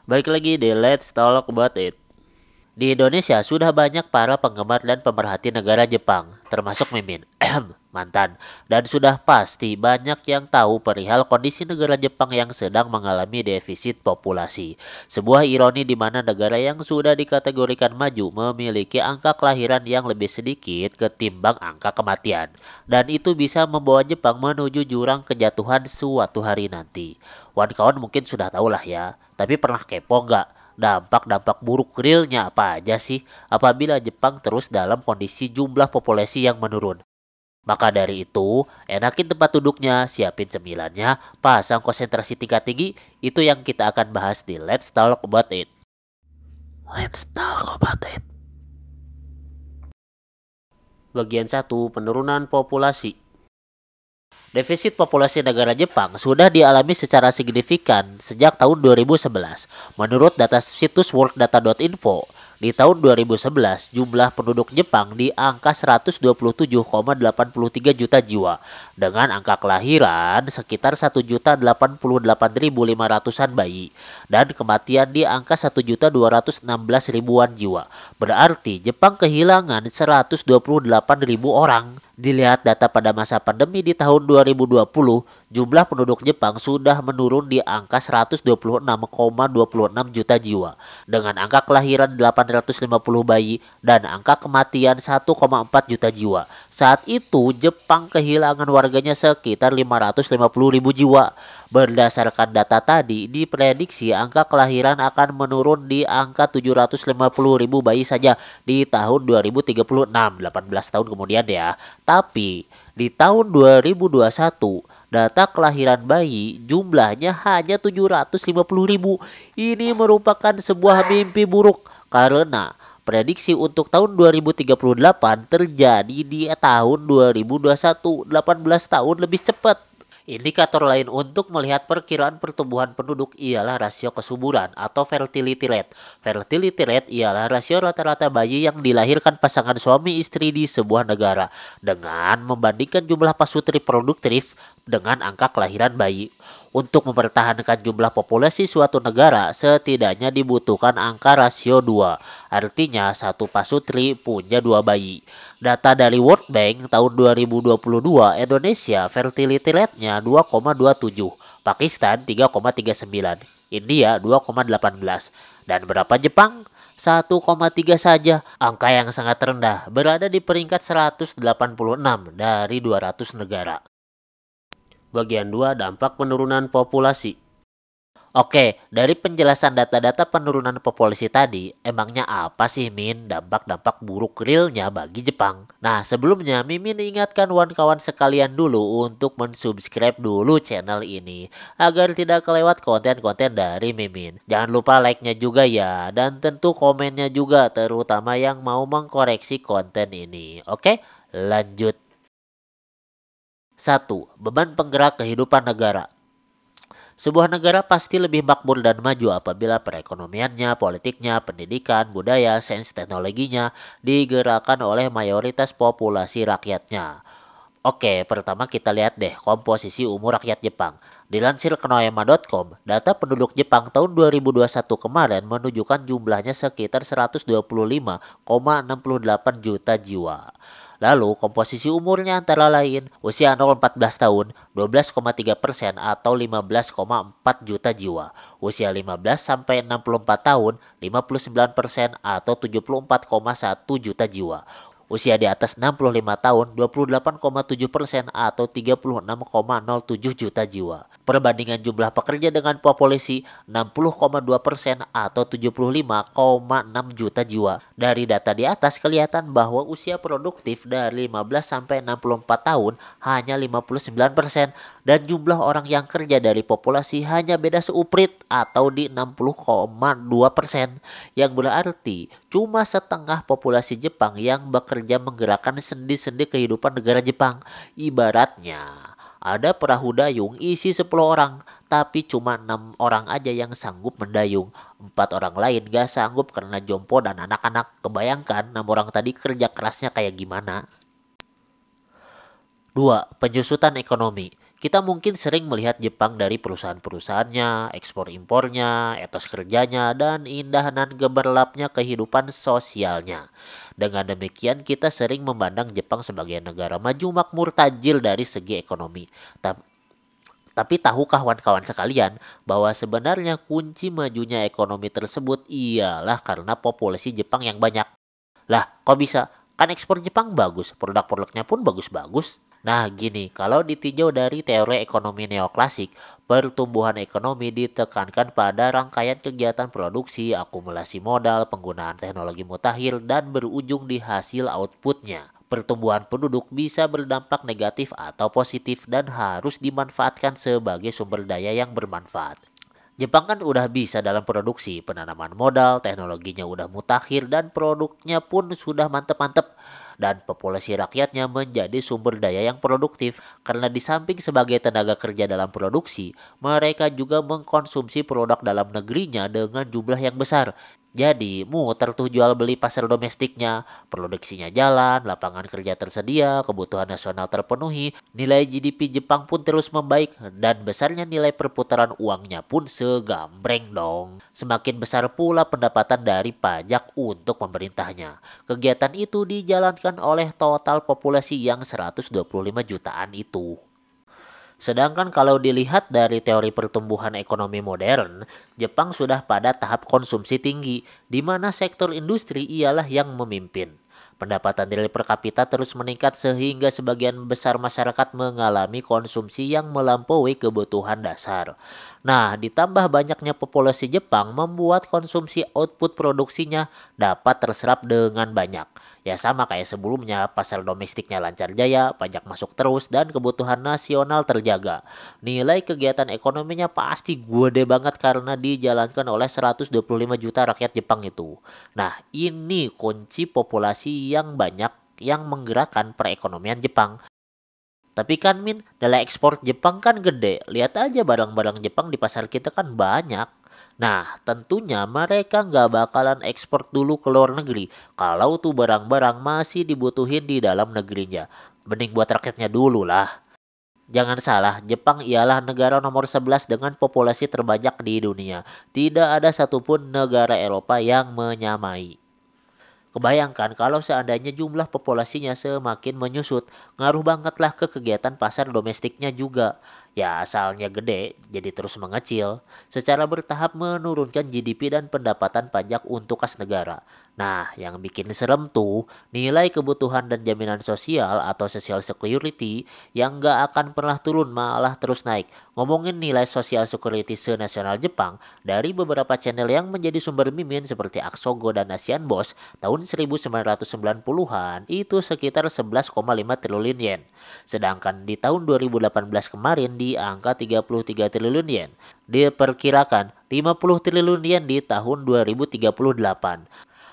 Balik lagi di Let's Talk About It. Di Indonesia sudah banyak para penggemar dan pemerhati negara Jepang, termasuk Mimin, mantan, dan sudah pasti banyak yang tahu perihal kondisi negara Jepang yang sedang mengalami defisit populasi. Sebuah ironi di mana negara yang sudah dikategorikan maju memiliki angka kelahiran yang lebih sedikit ketimbang angka kematian, dan itu bisa membawa Jepang menuju jurang kejatuhan suatu hari nanti. Kawan-kawan mungkin sudah tahu lah ya, tapi pernah kepo nggak? Dampak-dampak buruk realnya apa aja sih apabila Jepang terus dalam kondisi jumlah populasi yang menurun? Maka dari itu, enakin tempat duduknya, siapin cemilannya, pasang konsentrasi tingkat tinggi, itu yang kita akan bahas di Let's Talk About It. Let's Talk About It. Bagian 1, penurunan populasi. Defisit populasi negara Jepang sudah dialami secara signifikan sejak tahun 2011. Menurut data situs worlddata.info, di tahun 2011 jumlah penduduk Jepang di angka 127,83 juta jiwa dengan angka kelahiran sekitar 1.088.500-an bayi dan kematian di angka 1.216.000-an jiwa. Berarti Jepang kehilangan 128.000 orang. Dilihat data pada masa pandemi di tahun 2020, jumlah penduduk Jepang sudah menurun di angka 126,26 juta jiwa dengan angka kelahiran 850 bayi dan angka kematian 1,4 juta jiwa. Saat itu Jepang kehilangan warganya sekitar 550.000 jiwa. Berdasarkan data tadi, diprediksi angka kelahiran akan menurun di angka 750.000 bayi saja di tahun 2036, 18 tahun kemudian ya. Tapi di tahun 2021, data kelahiran bayi jumlahnya hanya 750.000. Ini merupakan sebuah mimpi buruk karena prediksi untuk tahun 2038 terjadi di tahun 2021, 18 tahun lebih cepat. Indikator lain untuk melihat perkiraan pertumbuhan penduduk ialah rasio kesuburan atau fertility rate. Fertility rate ialah rasio rata-rata bayi yang dilahirkan pasangan suami istri di sebuah negara dengan membandingkan jumlah pasutri produktif dengan angka kelahiran bayi. Untuk mempertahankan jumlah populasi suatu negara, setidaknya dibutuhkan angka rasio 2. Artinya satu pasutri punya 2 bayi. Data dari World Bank tahun 2022, Indonesia fertility rate-nya 2,27, Pakistan 3,39, India 2,18, dan berapa Jepang? 1,3 saja. Angka yang sangat rendah, berada di peringkat 186 dari 200 negara. Bagian 2, dampak penurunan populasi. Oke, dari penjelasan data-data penurunan populasi tadi, emangnya apa sih Min dampak-dampak buruk realnya bagi Jepang? Nah, sebelumnya Mimin ingatkan kawan-kawan sekalian dulu untuk mensubscribe dulu channel ini agar tidak kelewat konten-konten dari Mimin. Jangan lupa like-nya juga ya, dan tentu komennya juga terutama yang mau mengkoreksi konten ini. Oke, lanjut. 1. Beban penggerak kehidupan negara. Sebuah negara pasti lebih makmur dan maju apabila perekonomiannya, politiknya, pendidikan, budaya, sains teknologinya digerakkan oleh mayoritas populasi rakyatnya. Oke, pertama kita lihat deh komposisi umur rakyat Jepang. Dilansir Knoema.com, data penduduk Jepang tahun 2021 kemarin menunjukkan jumlahnya sekitar 125,68 juta jiwa. Lalu komposisi umurnya antara lain usia 0-14 tahun 12,3% atau 15,4 juta jiwa. Usia 15 sampai 64 tahun 59% atau 74,1 juta jiwa. Usia di atas 65 tahun 28,7% atau 36,07 juta jiwa. Perbandingan jumlah pekerja dengan populasi 60,2% atau 75,6 juta jiwa. Dari data di atas kelihatan bahwa usia produktif dari 15 sampai 64 tahun hanya 59% dan jumlah orang yang kerja dari populasi hanya beda seuprit atau di 60,2%, yang berarti cuma setengah populasi Jepang yang bekerja menggerakkan sendi-sendi kehidupan negara Jepang. Ibaratnya ada perahu dayung isi 10 orang, tapi cuma 6 orang aja yang sanggup mendayung. 4 orang lain gak sanggup karena jompo dan anak-anak. Kebayangkan 6 orang tadi kerja kerasnya kayak gimana? 2. Penyusutan ekonomi. Kita mungkin sering melihat Jepang dari perusahaan-perusahaannya, ekspor-impornya, etos kerjanya, dan indah dan gemerlapnya kehidupan sosialnya. Dengan demikian, kita sering memandang Jepang sebagai negara maju makmur tajir dari segi ekonomi. Ta- Tapi tahukah kawan-kawan sekalian bahwa sebenarnya kunci majunya ekonomi tersebut ialah karena populasi Jepang yang banyak. Lah, kok bisa? Kan ekspor Jepang bagus, produk-produknya pun bagus-bagus. Nah, gini, kalau ditinjau dari teori ekonomi neoklasik, pertumbuhan ekonomi ditekankan pada rangkaian kegiatan produksi, akumulasi modal, penggunaan teknologi mutakhir, dan berujung di hasil outputnya. Pertumbuhan penduduk bisa berdampak negatif atau positif dan harus dimanfaatkan sebagai sumber daya yang bermanfaat. Jepang kan udah bisa dalam produksi, penanaman modal, teknologinya udah mutakhir dan produknya pun sudah mantep-mantep. Dan populasi rakyatnya menjadi sumber daya yang produktif karena di samping sebagai tenaga kerja dalam produksi, mereka juga mengkonsumsi produk dalam negerinya dengan jumlah yang besar. Jadi, muter tuh jual beli pasar domestiknya, produksinya jalan, lapangan kerja tersedia, kebutuhan nasional terpenuhi, nilai GDP Jepang pun terus membaik, dan besarnya nilai perputaran uangnya pun segambreng dong. Semakin besar pula pendapatan dari pajak untuk pemerintahnya. Kegiatan itu dijalankan oleh total populasi yang 125 jutaan itu. Sedangkan kalau dilihat dari teori pertumbuhan ekonomi modern, Jepang sudah pada tahap konsumsi tinggi, di mana sektor industri ialah yang memimpin. Pendapatan nilai per kapita terus meningkat sehingga sebagian besar masyarakat mengalami konsumsi yang melampaui kebutuhan dasar. Nah, ditambah banyaknya populasi Jepang membuat konsumsi output produksinya dapat terserap dengan banyak. Ya sama kayak sebelumnya, pasar domestiknya lancar jaya, pajak masuk terus, dan kebutuhan nasional terjaga. Nilai kegiatan ekonominya pasti gede banget karena dijalankan oleh 125 juta rakyat Jepang itu. Nah, ini kunci populasi yang banyak yang menggerakkan perekonomian Jepang. Tapi kan Min, nilai ekspor Jepang kan gede. Lihat aja barang-barang Jepang di pasar kita kan banyak. Nah, tentunya mereka nggak bakalan ekspor dulu ke luar negeri kalau tuh barang-barang masih dibutuhin di dalam negerinya. Mending buat rakyatnya dulu lah. Jangan salah, Jepang ialah negara nomor 11 dengan populasi terbanyak di dunia. Tidak ada satupun negara Eropa yang menyamai. Kebayangkan kalau seandainya jumlah populasinya semakin menyusut, ngaruh bangetlah ke kegiatan pasar domestiknya juga. Ya asalnya gede, jadi terus mengecil, secara bertahap menurunkan GDP dan pendapatan pajak untuk kas negara. Nah, yang bikin serem tuh, nilai kebutuhan dan jaminan sosial atau social security yang nggak akan pernah turun malah terus naik. Ngomongin nilai social security se-nasional Jepang, dari beberapa channel yang menjadi sumber mimin seperti Aksogo dan Asian Boss, tahun 1990-an itu sekitar 11,5 triliun yen. Sedangkan di tahun 2018 kemarin di angka 33 triliun yen. Diperkirakan 50 triliun yen di tahun 2038.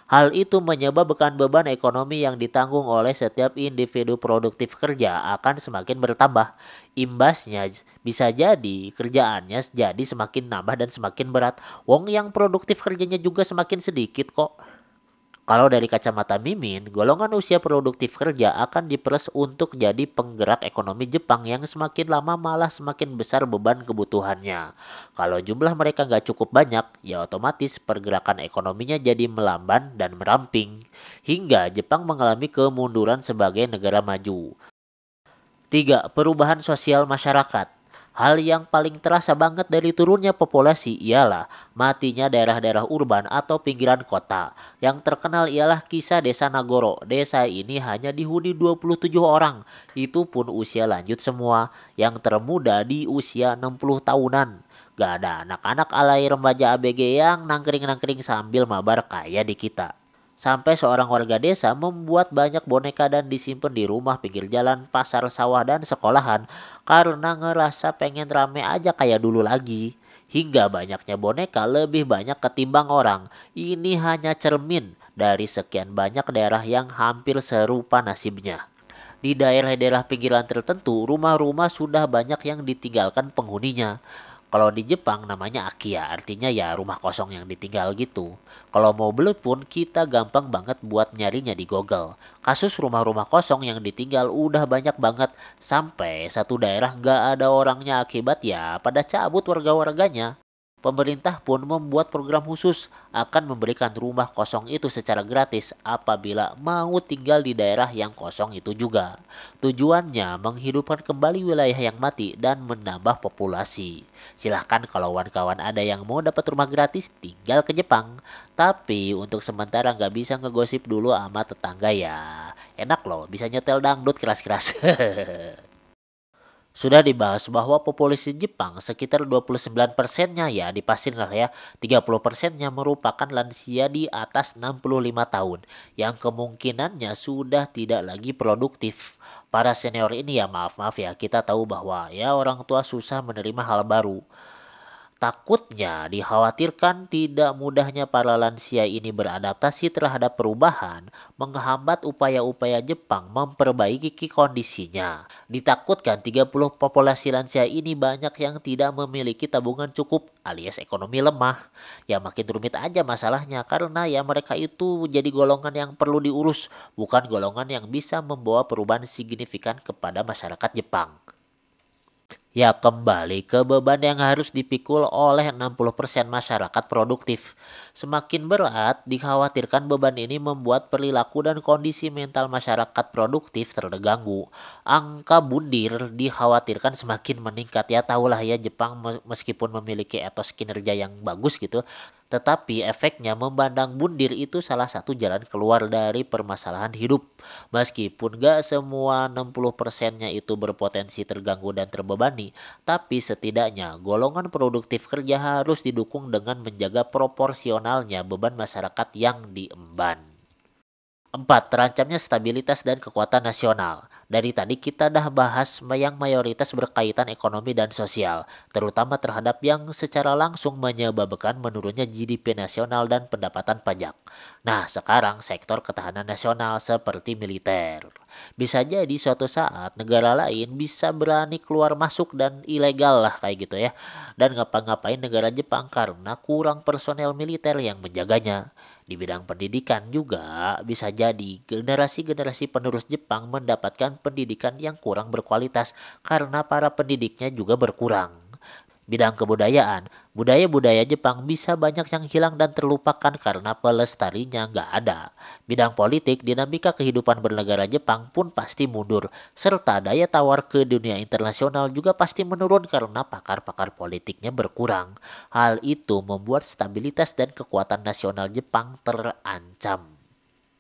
Hal itu menyebabkan beban ekonomi yang ditanggung oleh setiap individu produktif kerja akan semakin bertambah. Imbasnya bisa jadi kerjaannya jadi semakin nambah dan semakin berat. Wong yang produktif kerjanya juga semakin sedikit kok. Kalau dari kacamata Mimin, golongan usia produktif kerja akan diperes untuk jadi penggerak ekonomi Jepang yang semakin lama malah semakin besar beban kebutuhannya. Kalau jumlah mereka nggak cukup banyak, ya otomatis pergerakan ekonominya jadi melamban dan meramping. Hingga Jepang mengalami kemunduran sebagai negara maju. 3. Perubahan sosial masyarakat. Hal yang paling terasa banget dari turunnya populasi ialah matinya daerah-daerah urban atau pinggiran kota. Yang terkenal ialah kisah desa Nagoro. Desa ini hanya dihuni 27 orang. Itu pun usia lanjut semua. Yang termuda di usia 60 tahunan. Gak ada anak-anak alay remaja ABG yang nangkring-nangkring sambil mabar kayak di kita. Sampai seorang warga desa membuat banyak boneka dan disimpan di rumah, pinggir jalan, pasar, sawah, dan sekolahan karena ngerasa pengen rame aja kayak dulu lagi. Hingga banyaknya boneka lebih banyak ketimbang orang. Ini hanya cermin dari sekian banyak daerah yang hampir serupa nasibnya. Di daerah-daerah pinggiran tertentu, rumah-rumah sudah banyak yang ditinggalkan penghuninya. Kalau di Jepang namanya Akia, artinya ya rumah kosong yang ditinggal gitu. Kalau mau beli pun kita gampang banget buat nyarinya di Google. Kasus rumah-rumah kosong yang ditinggal udah banyak banget, sampai satu daerah nggak ada orangnya akibat ya pada cabut warga-warganya. Pemerintah pun membuat program khusus akan memberikan rumah kosong itu secara gratis apabila mau tinggal di daerah yang kosong itu juga. Tujuannya menghidupkan kembali wilayah yang mati dan menambah populasi. Silahkan kalau kawan-kawan ada yang mau dapat rumah gratis tinggal ke Jepang. Tapi untuk sementara nggak bisa ngegosip dulu sama tetangga ya. Enak loh bisa nyetel dangdut keras-keras. Sudah dibahas bahwa populasi Jepang sekitar 29%-nya ya dipastikan lah ya, 30%-nya merupakan lansia di atas 65 tahun yang kemungkinannya sudah tidak lagi produktif. Para senior ini ya maaf-maaf ya, kita tahu bahwa ya orang tua susah menerima hal baru. Takutnya dikhawatirkan tidak mudahnya para lansia ini beradaptasi terhadap perubahan menghambat upaya-upaya Jepang memperbaiki kondisinya. Ditakutkan 30 populasi lansia ini banyak yang tidak memiliki tabungan cukup alias ekonomi lemah. Ya makin rumit aja masalahnya karena ya mereka itu jadi golongan yang perlu diurus, bukan golongan yang bisa membawa perubahan signifikan kepada masyarakat Jepang. Ya kembali ke beban yang harus dipikul oleh 60% masyarakat produktif. Semakin berat, dikhawatirkan beban ini membuat perilaku dan kondisi mental masyarakat produktif terganggu. Angka bundir dikhawatirkan semakin meningkat ya tahulah ya Jepang meskipun memiliki etos kinerja yang bagus gitu. Tetapi efeknya memandang bundir itu salah satu jalan keluar dari permasalahan hidup. Meskipun gak semua 60%-nya itu berpotensi terganggu dan terbebani, tapi setidaknya golongan produktif kerja harus didukung dengan menjaga proporsionalnya beban masyarakat yang diemban. 4. Terancamnya stabilitas dan kekuatan nasional. Dari tadi kita dah bahas yang mayoritas berkaitan ekonomi dan sosial, terutama terhadap yang secara langsung menyebabkan menurunnya GDP nasional dan pendapatan pajak. Nah, sekarang sektor ketahanan nasional seperti militer. Bisa jadi suatu saat negara lain bisa berani keluar masuk dan ilegal lah kayak gitu ya. Dan ngapa-ngapain negara Jepang karena kurang personel militer yang menjaganya. Di bidang pendidikan juga bisa jadi generasi-generasi penerus Jepang mendapatkan pendidikan yang kurang berkualitas karena para pendidiknya juga berkurang. Bidang kebudayaan, budaya-budaya Jepang bisa banyak yang hilang dan terlupakan karena pelestarinya nggak ada. Bidang politik, dinamika kehidupan bernegara Jepang pun pasti mundur, serta daya tawar ke dunia internasional juga pasti menurun karena pakar-pakar politiknya berkurang. Hal itu membuat stabilitas dan kekuatan nasional Jepang terancam.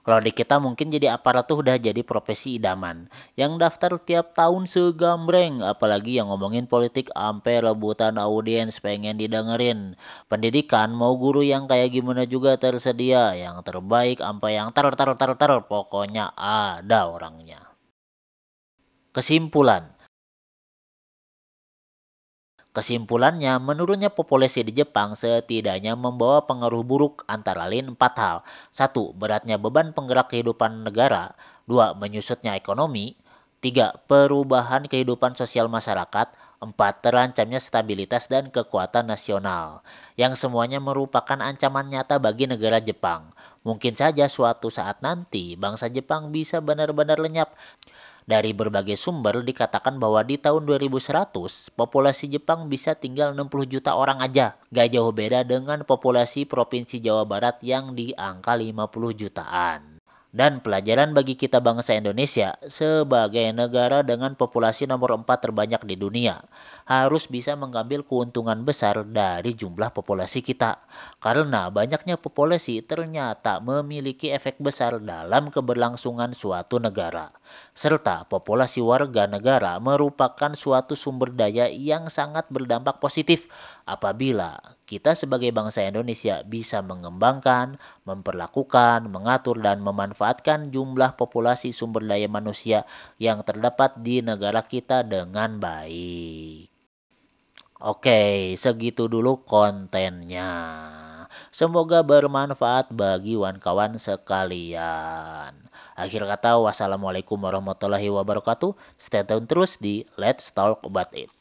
Kalau di kita mungkin jadi aparat tuh udah jadi profesi idaman. Yang daftar tiap tahun segambreng. Apalagi yang ngomongin politik ampe rebutan audiens pengen didengerin. Pendidikan mau guru yang kayak gimana juga tersedia. Yang terbaik ampe yang ter. Pokoknya ada orangnya. Kesimpulannya, menurunnya populasi di Jepang setidaknya membawa pengaruh buruk antara lain 4 hal. 1. Beratnya beban penggerak kehidupan negara. 2. Menyusutnya ekonomi. 3. Perubahan kehidupan sosial masyarakat. 4. Terancamnya stabilitas dan kekuatan nasional. Yang semuanya merupakan ancaman nyata bagi negara Jepang. Mungkin saja suatu saat nanti bangsa Jepang bisa benar-benar lenyap. Dari berbagai sumber dikatakan bahwa di tahun 2100 populasi Jepang bisa tinggal 60 juta orang aja. Gak jauh beda dengan populasi Provinsi Jawa Barat yang di angka 50 jutaan. Dan pelajaran bagi kita bangsa Indonesia sebagai negara dengan populasi nomor 4 terbanyak di dunia harus bisa mengambil keuntungan besar dari jumlah populasi kita. Karena banyaknya populasi ternyata memiliki efek besar dalam keberlangsungan suatu negara. Serta populasi warga negara merupakan suatu sumber daya yang sangat berdampak positif apabila kita sebagai bangsa Indonesia bisa mengembangkan, memperlakukan, mengatur, dan memanfaatkan jumlah populasi sumber daya manusia yang terdapat di negara kita dengan baik. Oke, segitu dulu kontennya. Semoga bermanfaat bagi kawan sekalian. Akhir kata, wassalamualaikum warahmatullahi wabarakatuh. Stay tune terus di Let's Talk About It.